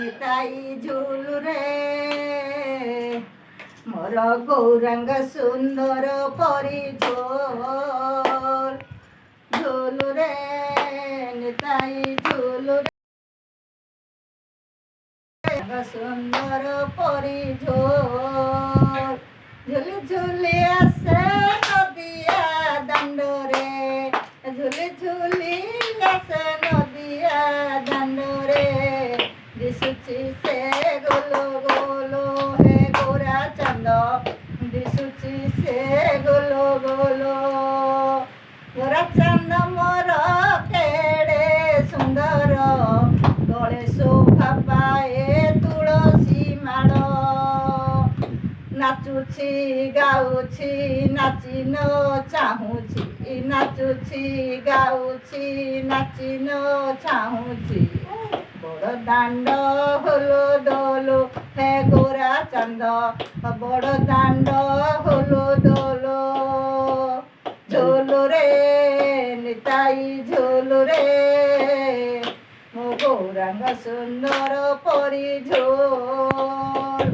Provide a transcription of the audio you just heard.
নিতাই ঝুল রে মোর গৌরাঙ্গ সুন্দর পরি ঝোল ঝুল রে নিতাই ঝুল রে সুন্দর পরি ঝোল ঝুলি ঝুলি আসে নদিয়া দাণ্ডরে ঝুলি ঝুলি আসে নদিয়া দাণ্ডরে দিশুচি সে গোলো গোলো হে গোরা চাঁদ দিশুচি সে গোলো গোলো গোরা চাঁদ মোর কেড়ে সুন্দর গলে শোভা পাଏ তুଳସୀ ମାଳ ନାଚୁଛି ଗାଉଛି ନାଚି ନ ଚାହୁଁଛି ନାଚୁଛି ଗାଉଛି ନାଚି ନ ଚାହୁଁଛି ବଡ଼ ଦାଣ୍ଡ ହୋଲୋ ଦୋଲୋ ହେ ଗୋରା ଚାନ୍ଦ ବଡ଼ ଦାଣ୍ଡ ହୋଲୋ ଦୋଲୋ ଝୋଲ ରେ ନିତାଇ ଝୋଲ ରେ ମୋ ଗୌରାଙ୍ଗ ସୁନ୍ଦର ପରି ଝୋଲ।